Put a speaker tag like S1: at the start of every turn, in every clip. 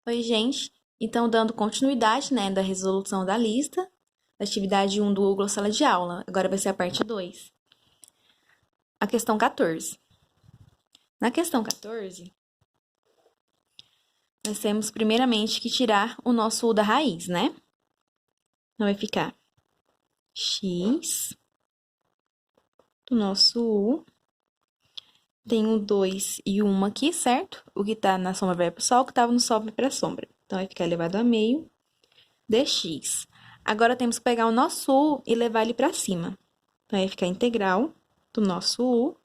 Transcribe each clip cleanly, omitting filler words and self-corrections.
S1: Oi, gente. Então, dando continuidade, né, da resolução da lista, da atividade 1 do Google Sala de Aula. Agora vai ser a parte 2. A questão 14. Na questão 14, nós temos primeiramente que tirar o nosso U da raiz, né? Então, vai ficar x do nosso U. Tem o 2 e o 1 aqui, certo? O que tá na sombra vai pro sol, o que tava no sol vai pra sombra. Então, vai ficar elevado a meio dx. Agora, temos que pegar o nosso U e levar ele pra cima. Então, vai ficar integral do nosso U.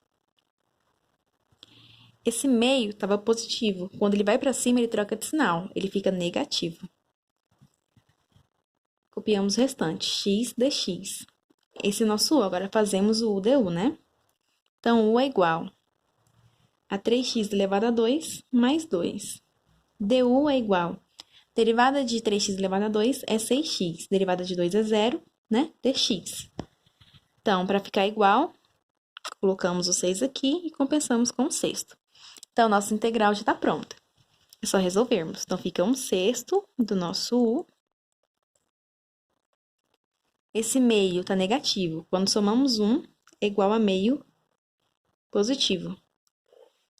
S1: Esse meio estava positivo. Quando ele vai para cima, ele troca de sinal. Ele fica negativo. Copiamos o restante. X dx. Esse é o nosso U. Agora fazemos o U du, né? Então, U é igual a 3x elevado a 2 mais 2. Du é igual. Derivada de 3x elevado a 2 é 6x. Derivada de 2 é 0, né? Dx. Então, para ficar igual, colocamos o 6 aqui e compensamos com o sexto. Então, nossa integral já está pronta. É só resolvermos. Então, fica 1/6 do nosso U. Esse meio está negativo. Quando somamos 1, é igual a meio positivo.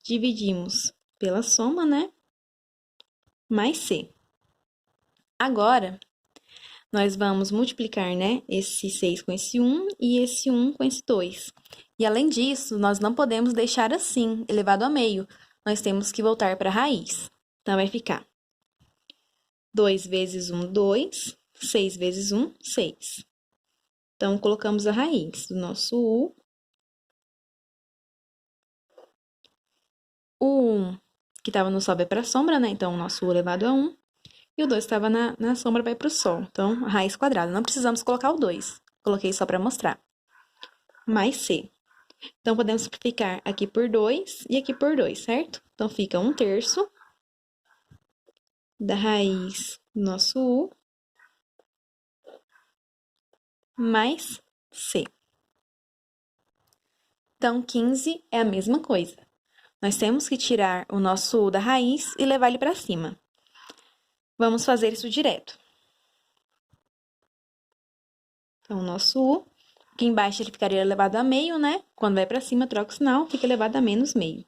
S1: Dividimos pela soma, né? Mais C. Agora, nós vamos multiplicar, né? Esse 6 com esse 1 e esse 1 com esse 2. E, além disso, nós não podemos deixar assim, elevado a meio. Nós temos que voltar para a raiz. Então, vai ficar 2 vezes 1, 2. 6 vezes 1, 6. Então, colocamos a raiz do nosso U. O 1 que estava no sol vai para a sombra, né? Então, o nosso U elevado a 1. E o 2 que estava na sombra vai para o sol. Então, a raiz quadrada. Não precisamos colocar o 2. Coloquei só para mostrar. Mais C. Então, podemos simplificar aqui por 2 e aqui por 2, certo? Então, fica 1/3 da raiz do nosso U mais C. Então, 15 é a mesma coisa. Nós temos que tirar o nosso U da raiz e levar ele para cima. Vamos fazer isso direto. Então, o nosso U, aqui embaixo ele ficaria elevado a meio, né? Quando vai para cima, troca o sinal, fica elevado a menos meio.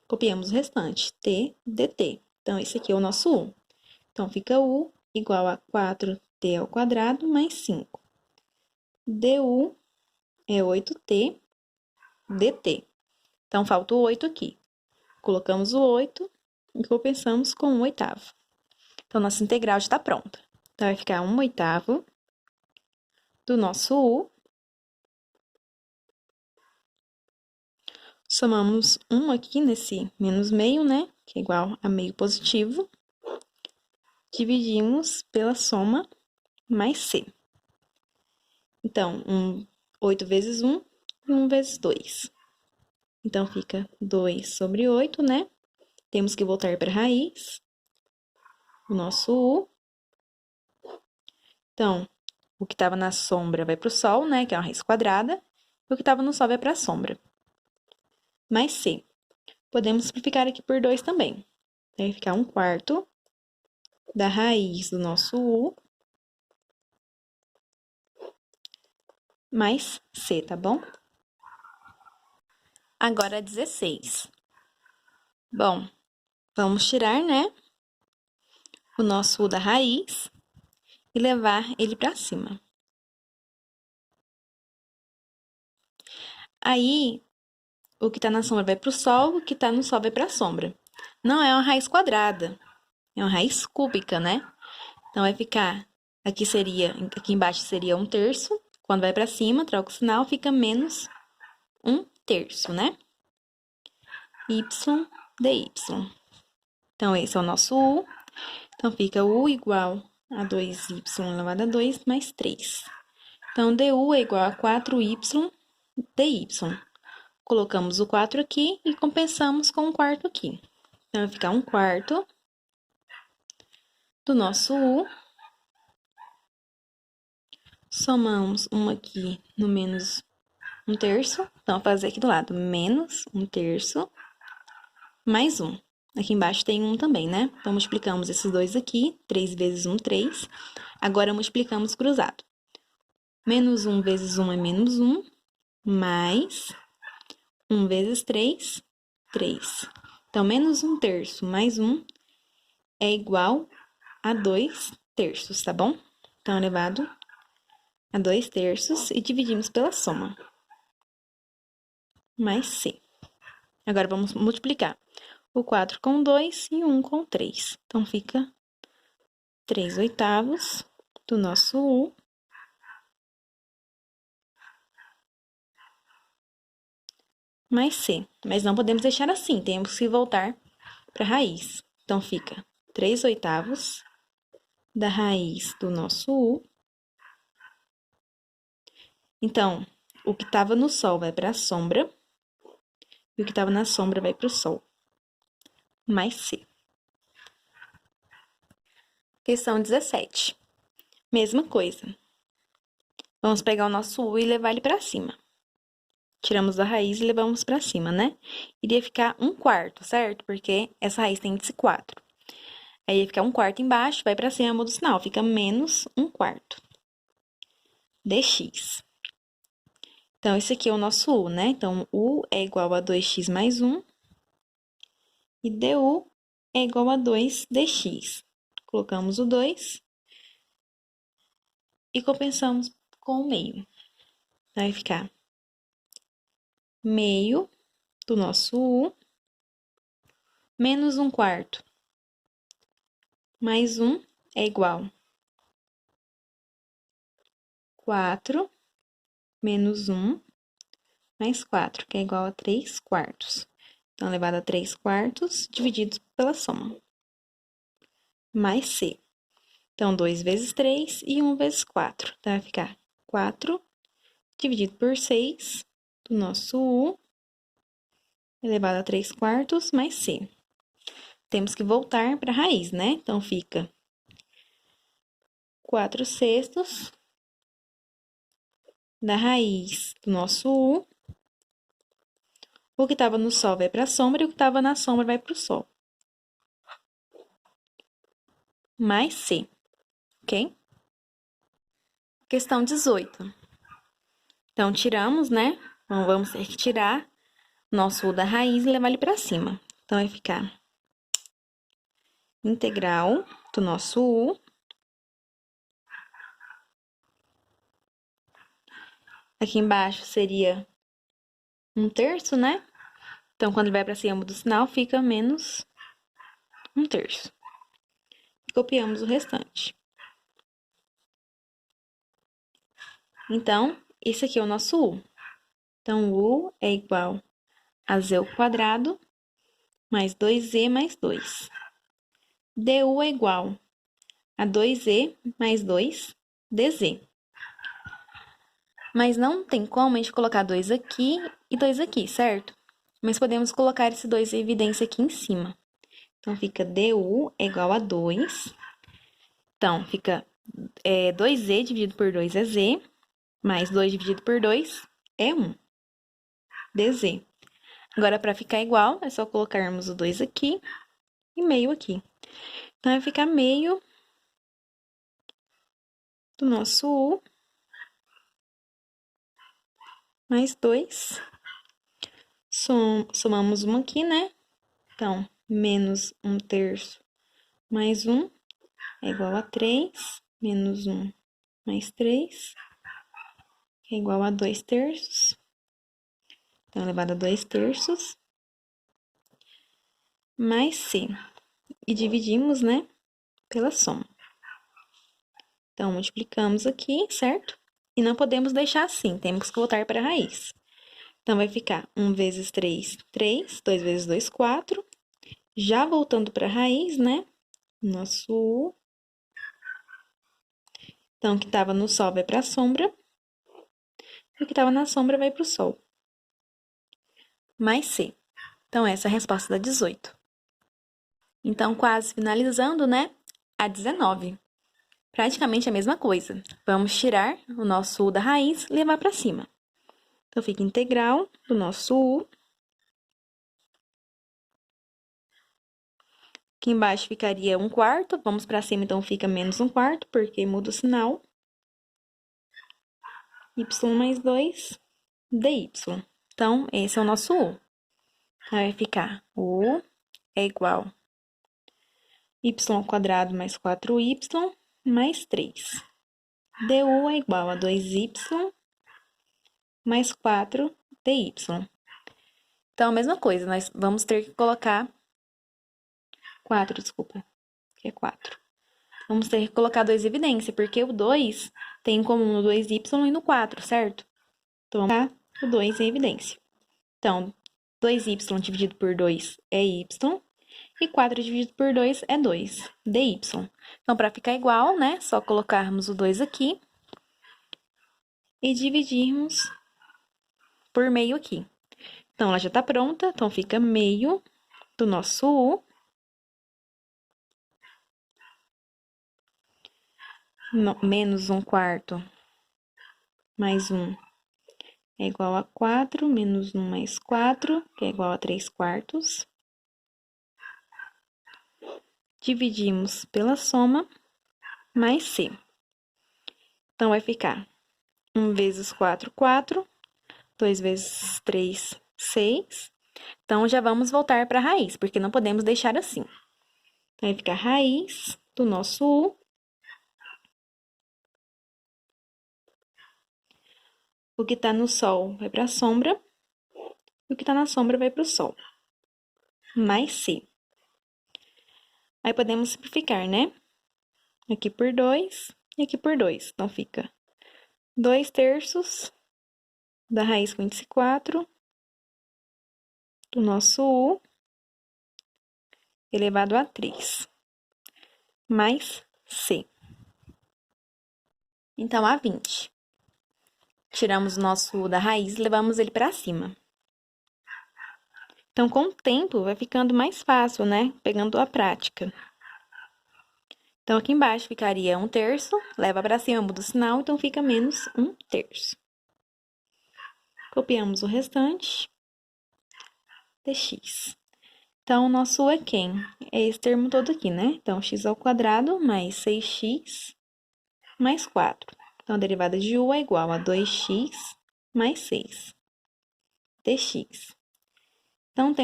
S1: Copiamos o restante, t dt. Então, esse aqui é o nosso U. Então, fica U igual a 4t ao quadrado mais 5. du é 8t dt. Então, falta o 8 aqui. Colocamos o 8 e compensamos com 1/8. Então, nossa integral já está pronta. Então, vai ficar 1/8 do nosso U. Somamos 1 aqui nesse menos meio, né? Que é igual a meio positivo. Dividimos pela soma mais C. Então, 8 vezes 1 e 1 vezes 2. Então, fica 2 sobre 8, né? Temos que voltar para a raiz. O nosso U. Então, o que estava na sombra vai para o sol, né? Que é uma raiz quadrada. E o que estava no sol vai para a sombra. Mais C. Podemos simplificar aqui por 2 também. Vai ficar 1/4 da raiz do nosso U mais C, tá bom? Agora, 16. Bom, vamos tirar, né, o nosso U da raiz e levar ele para cima. Aí, o que está na sombra vai para o sol, o que está no sol vai para a sombra. Não é uma raiz quadrada, é uma raiz cúbica, né? Então, vai ficar, aqui embaixo seria 1/3. Quando vai para cima, troca o sinal, fica menos 1/3, né? Y dy. Então, esse é o nosso U. Então, fica U igual a 2y elevado a 2 mais 3. Então, du é igual a 4y dy. Colocamos o 4 aqui e compensamos com um quarto aqui. Então, vai ficar 1/4 do nosso U. Somamos 1 aqui no menos 1/3. Então, vou fazer aqui do lado menos 1/3 mais 1. Aqui embaixo tem 1 também, né? Então, multiplicamos esses dois aqui. 3 vezes 1, 3. Agora, multiplicamos cruzado. Menos 1 vezes 1 é menos 1, mais 1 vezes 3, 3. Então, menos 1 terço mais 1 é igual a 2 terços, tá bom? Então, elevado a 2 terços e dividimos pela soma. Mais C. Agora, vamos multiplicar o 4 com 2 e o 1 com 3. Então, fica 3 oitavos do nosso U mais C. Mas não podemos deixar assim, temos que voltar para a raiz. Então, fica 3 oitavos da raiz do nosso U. Então, o que estava no sol vai para a sombra e o que estava na sombra vai para o sol. Mais C. Questão 17. Mesma coisa. Vamos pegar o nosso U e levar ele para cima. Tiramos da raiz e levamos para cima, né? Iria ficar 1/4, certo? Porque essa raiz tem índice 4. Aí ia ficar 1/4 embaixo, vai para cima, muda o sinal. Fica menos 1/4 dx. Então, esse aqui é o nosso U, né? Então, U é igual a 2x mais 1. E du é igual a 2 dx. Colocamos o 2 e compensamos com o meio. Vai ficar meio do nosso U menos 1/4 mais 1 é igual 4 menos 1 mais 4, que é igual a 3/4. Então, elevado a 3/4 dividido pela soma. Mais C. Então, 2 vezes 3 e 1 vezes 4. Então, vai ficar 4 dividido por 6 do nosso U elevado a 3/4 mais C. Temos que voltar para a raiz, né? Então, fica 4 sextos da raiz do nosso U. O que estava no sol vai para a sombra e o que estava na sombra vai para o sol. Mais C, ok? Questão 18. Então, tiramos, né? Então, vamos ter que tirar nosso U da raiz e levar ele para cima. Então, vai ficar integral do nosso U. Aqui embaixo seria 1/3, né? Então, quando ele vai para cima do sinal, fica menos 1/3. E copiamos o restante. Então, esse aqui é o nosso U. Então, U é igual a Z ao quadrado mais 2Z mais 2. DU é igual a 2Z mais 2DZ. Mas não tem como a gente colocar 2 aqui e 2 aqui, certo? Mas podemos colocar esse 2 em evidência aqui em cima. Então, fica DU é igual a 2. Então, fica 2Z dividido por 2 é Z, mais 2 dividido por 2 é 1. DZ. Agora, para ficar igual, é só colocarmos o 2 aqui e meio aqui. Então, vai ficar meio do nosso U mais 2. Somamos 1 aqui, né? Então, menos 1/3 mais 1 é igual a 3. Menos 1 mais 3 que é igual a 2/3. Então, elevado a 2/3 mais C. E dividimos, né, pela soma. Então, multiplicamos aqui, certo? E não podemos deixar assim, temos que voltar para a raiz. Então, vai ficar 1 vezes 3, 3. 2 vezes 2, 4. Já voltando para a raiz, né? Nosso U. Então, o que estava no sol vai para a sombra. E o que estava na sombra vai para o sol. Mais C. Então, essa é a resposta da 18. Então, quase finalizando, né? A 19. Praticamente a mesma coisa. Vamos tirar o nosso U da raiz e levar para cima. Então, fica integral do nosso U Aqui embaixo ficaria 1/4. Vamos para cima, então fica menos 1/4, porque muda o sinal. Y mais 2, dy. Então, esse é o nosso U. Então, vai ficar U é igual y² mais 4y mais 3. Du é igual a 2y mais 4dy. Então, a mesma coisa, nós vamos ter que colocar 4, desculpa, que é 4. Vamos ter que colocar 2 em evidência, porque o 2 tem em comum no 2y e no 4, certo? Então, vamos colocar o 2 em evidência. Então, 2y dividido por 2 é y, e 4 dividido por 2 é 2, dy. Então, para ficar igual, né, só colocarmos o 2 aqui e dividirmos por meio aqui. Então, ela já está pronta, então fica meio do nosso U menos 1/4 mais 1 é igual a 4, menos 1 mais 4, que é igual a 3/4. Dividimos pela soma, mais C. Então, vai ficar 1 vezes 4, 4. 2 vezes 3, 6. Então, já vamos voltar para a raiz, porque não podemos deixar assim. Então, vai ficar raiz do nosso U. O que está no Sol vai para a sombra. E o que está na sombra vai para o Sol. Mais C. Aí, podemos simplificar, né? Aqui por 2 e aqui por 2. Então, fica 2/3 da raiz com índice 4 do nosso U elevado a 3. Mais C. Então, a 20. Tiramos o nosso U da raiz e levamos ele para cima. Então, com o tempo, vai ficando mais fácil, né? Pegando a prática. Então, aqui embaixo ficaria 1/3, leva para cima, muda o sinal, então fica menos 1/3. Copiamos o restante, dx. Então, o nosso U é quem? É esse termo todo aqui, né? Então, x² mais 6x mais 4. Então, a derivada de U é igual a 2x mais 6 dx. Então,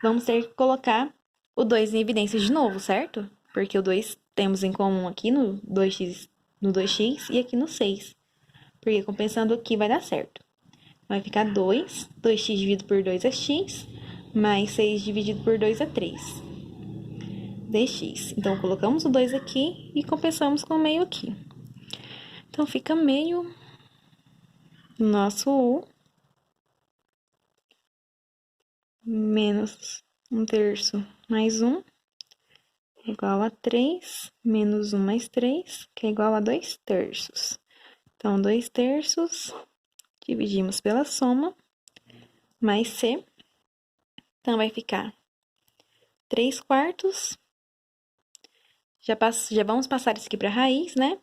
S1: vamos ter que colocar o 2 em evidência de novo, certo? Porque o 2 temos em comum aqui no 2x e aqui no 6. Porque compensando aqui vai dar certo. Vai ficar 2, 2x dividido por 2 é x, mais 6 dividido por 2 é 3, dx. Então, colocamos o 2 aqui e compensamos com o meio aqui. Então, fica meio do nosso U menos 1/3 mais 1 é igual a 3, menos 1 mais 3, que é igual a 2/3. Então, 2/3, dividimos pela soma, mais C. Então, vai ficar 3/4. Já vamos passar isso aqui para a raiz, né?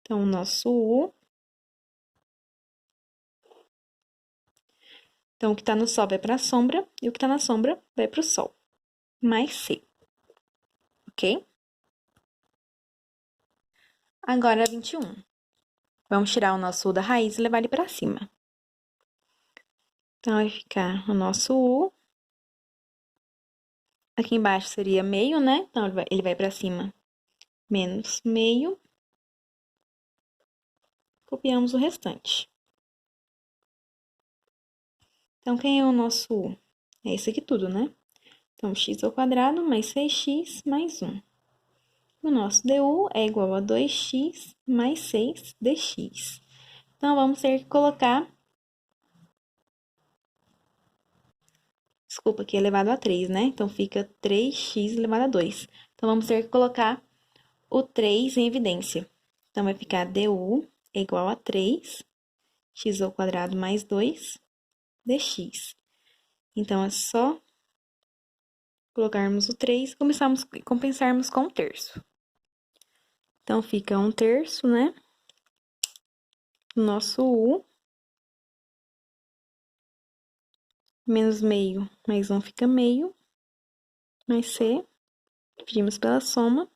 S1: Então, o nosso U. Então, o que está no Sol vai para a sombra, e o que está na sombra vai para o Sol. Mais C. Ok? Agora, 21. Vamos tirar o nosso U da raiz e levar ele para cima. Então, vai ficar o nosso U. Aqui embaixo seria meio, né? Então, ele vai para cima. Menos meio. Copiamos o restante. Então, quem é o nosso U? É esse aqui tudo, né? Então, x² mais 6x mais 1. O nosso du é igual a 2x mais 6 dx. Então, vamos ter que colocar... Desculpa, aqui é elevado a 3, né? Então, fica 3x elevado a 2. Então, vamos ter que colocar o 3 em evidência. Então, vai ficar du é igual a 3, x² mais 2, dx. Então, é só colocarmos o 3 e compensarmos com 1/3. Então, fica 1/3, né? Nosso U. Menos meio, mais 1 fica meio. Mais C. Dividimos pela soma.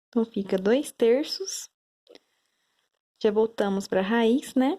S1: Então, fica 2/3. Já voltamos para a raiz, né?